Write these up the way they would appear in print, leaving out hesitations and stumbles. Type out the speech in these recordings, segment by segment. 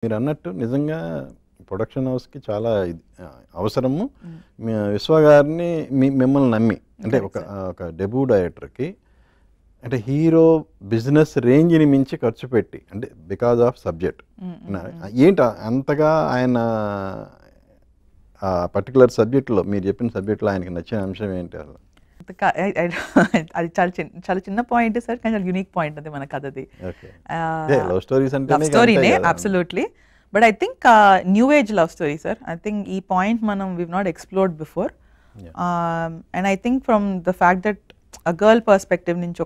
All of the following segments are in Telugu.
మీరన్నట్టు నిజంగా ప్రొడక్షన్ హౌస్‌కి చాలా అవసరము. విశ్వ గారిని మిమ్మల్ని నమ్మి అంటే ఒక డెబ్యూ డైరెక్టర్‌కి అంటే హీరో బిజినెస్ రేంజ్‌ని మించి ఖర్చు పెట్టి అంటే బికాజ్ ఆఫ్ సబ్జెక్ట్. ఏంటి అంతగా ఆయన ఆ పర్టిక్యులర్ సబ్జెక్ట్‌లో మీరు చెప్పిన సబ్జెక్ట్‌లో ఆయనకి నచ్చిన అంశం ఏంటి అసలు? అది చాలా చిన్న పాయింట్ సార్, కానీ యూనిక్ పాయింట్ అది మన కథది. లవ్ స్టోరీస్ అంటే లవ్ స్టోరీనే absolutely, but I think new age love story sir. I think ఈ పాయింట్ మనం we've not explored before, and I think from the fact that a girl perspective నుంచి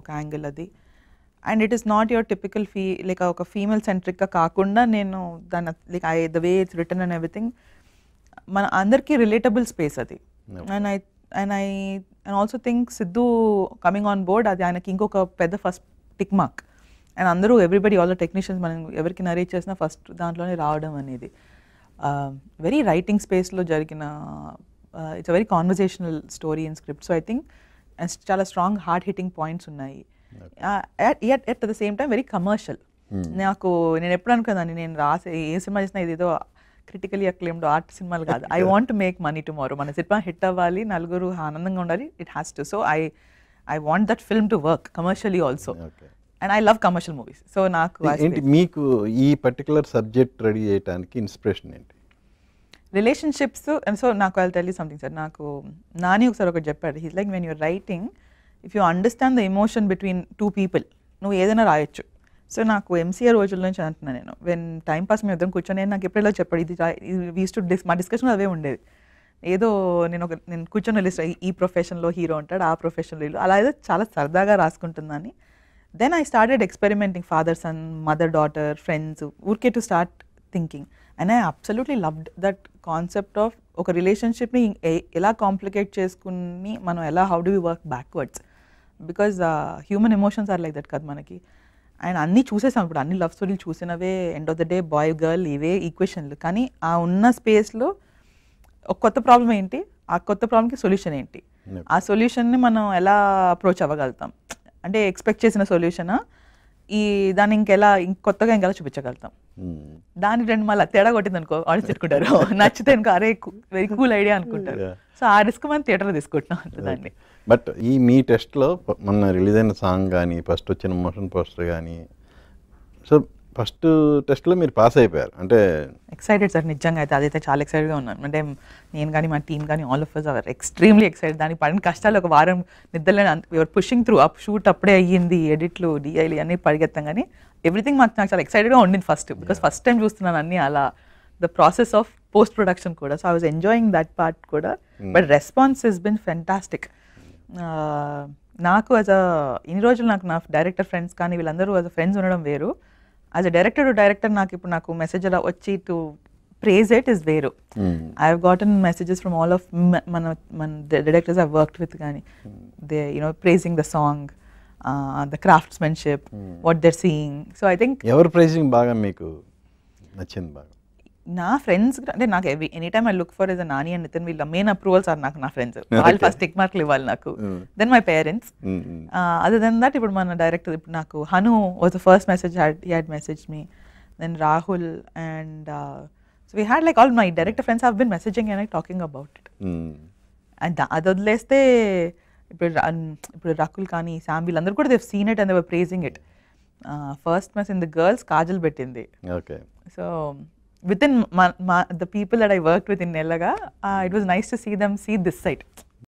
ఒక యాంగిల్ అది, and it is not your typical like ఒక ఫీమేల్ సెంట్రిక్గా కాకుండా నేను దాని like the way it's written and everything మన అందరికీ రిలేటబుల్ స్పేస్ అది. And I also think Siddhu coming on board అది ఆయనకి ఇంకొక పెద్ద ఫస్ట్ టిక్ మార్క్. అండ్ అందరూ ఎవ్రీబడి ఆల్ ద టెక్నీషియన్స్ మనం ఎవరికి నరేట్ చేసినా ఫస్ట్ దాంట్లోనే రావడం అనేది వెరీ రైటింగ్ స్పేస్లో జరిగిన it's a very conversational story in script. So I think చాలా స్ట్రాంగ్ హార్ట్ హిట్టింగ్ పాయింట్స్ ఉన్నాయి. At the same time very commercial. నేను ఎప్పుడు అనుకున్నాను, నేను రాసే ఏ సినిమా చేసినా ఇదేదో క్రిటికలీ అక్లెయిమ్డ్ ఆర్ట్ సినిమాలు కాదు. I want to make money tomorrow. మన సినిమా హిట్ అవ్వాలి, నలుగురు ఆనందంగా ఉండాలి, it has to. So I want that film to work commercially also, and I love commercial movies. So నాకు ఏంటి మీకు ఈ పర్టికులర్ సబ్జెక్ట్ రెడీ చేయడానికి ఇన్స్పిరేషన్ ఏంటి? రిలేషన్షిప్స్. అండ్ సో నాకు I'll tell you something sir. నాకు నాని ఒకసారి ఒకటి చెప్పాడు. He's like when you're writing, if you understand the emotion between two people, నువ్వు ఏదైనా రాయొచ్చు. సో నాకు ఎంసీఏ రోజుల నుంచి అంటున్నాను నేను, వెన్ టైం పాస్ మేము ఇద్దరం కూర్చొని నాకు ఎప్పుడైనా చెప్పాడు ఇది వీస్ టు మా డిస్కషన్ అవే ఉండేది. ఏదో నేను కూర్చొని లిస్ట్ ఈ ప్రొఫెషన్లో హీరో ఉంటాడు, ఆ ప్రొఫెషన్లో ఇల్లు, అలా ఏదో చాలా సరదాగా రాసుకుంటుందని. Then I started experimenting, father son, mother daughter, friends, ఊరికే to start thinking. And I absolutely loved that concept of ఒక రిలేషన్షిప్ని ఎలా కాంప్లికేట్ చేసుకుని మనం ఎలా how do we work backwards, because human emotions are like that కదా మనకి. అండ్ అన్నీ చూసేసాం ఇప్పుడు, అన్ని లవ్ స్టోరీలు చూసినవే, end of the day boy girl ఇవే ఈక్వేషన్లు. కానీ ఆ ఉన్న స్పేస్లో ఒక కొత్త ప్రాబ్లం ఏంటి, ఆ కొత్త ప్రాబ్లంకి సొల్యూషన్ ఏంటి, ఆ సొల్యూషన్ని మనం ఎలా అప్రోచ్ అవ్వగలుగుతాం, అంటే ఎక్స్పెక్ట్ చేసిన సొల్యూషనా, దాన్ని కొత్తగా ఇంకెలా చూపించగలుగుతాం. దాని రెండు మళ్ళీ తేడా కొట్టింది అనుకో ఆడియన్స్ తిట్టుకుంటారు, నచ్చితే అనుకో అరే వెరీ కూల్ ఐడియా అనుకుంటారు. సో ఆ రిస్క్ మనం థియేటర్లో తీసుకుంటున్నాం దాన్ని. బట్ ఈ మీ టెస్ట్లో మొన్న రిలీజ్ అయిన సాంగ్ కానీ ఫస్ట్ వచ్చిన మోషన్ పోస్టర్ కానీ, సో ఫస్ట్ టెస్ట్లో మీరు పాస్ అయిపోయారు అంటే ఎక్సైటెడ్ సార్. నిజంగా అయితే అదైతే చాలా ఎక్సైటెడ్గా ఉన్నాను. అంటే నేను కానీ మా టీం కానీ all of us are extremely excited. దానికి పడిన కష్టాలు ఒక వారం నిద్రలేని your pushing through, up shoot అప్పుడే అయ్యింది, ఎడిట్లు డిఐలు అన్నీ పరిగెత్తాం, కానీ ఎవ్రీథింగ్ నాకు చాలా ఎక్సైటెడ్గా ఉండింది ఫస్ట్, బికాస్ ఫస్ట్ టైం చూస్తున్నాను అన్నీ అలా, the process of post production కూడా. So I was enjoying that part కూడా. But response has been fantastic. నాకు ఇన్ని రోజులు నా డైరెక్టర్ ఫ్రెండ్స్ కానీ వీళ్ళందరూ ఫ్రెండ్స్ ఉండడం వేరు, as a director to director నాకు ఇప్పుడు నాకు మెసేజ్ అలా వచ్చి టు ప్రేజ్ ఇట్ ఇస్ వేరు. I have gotten messages from all of మన డైరెక్టర్స్ ఐ వర్క్డ్ విత్, కానీ they praising the song, the craftsmenship, what they're seeing. So I think ఎవరు ప్రైజింగ్ బాగా మీకు నచ్చింది? బాగా నా ఫ్రెండ్స్ అంటే నాకు any time I look for is Nani and Nitin, వీళ్ళ మెయిన్ అప్రూవల్స్ ఆర్ నాకు నా ఫ్రెండ్స్. వాళ్ళు ఫస్ట్ టిక్ మార్క్లు ఇవ్వాలి నాకు, then my parents. Other than that ఇప్పుడు మన డైరెక్టర్, ఇప్పుడు నాకు Hanu was the first message, he had message me, then Rahul, and so we had like all my director friends have been messaging and talking about it. And అది వదిలేస్తే ఇప్పుడు రకుల్ కానీ శామ్ వీళ్ళందరూ కూడా they've seen it and they were praising it. First mess in the girls Kajal పెట్టింది. So within the people that I worked with in Nellaga, it was nice to see them see this side.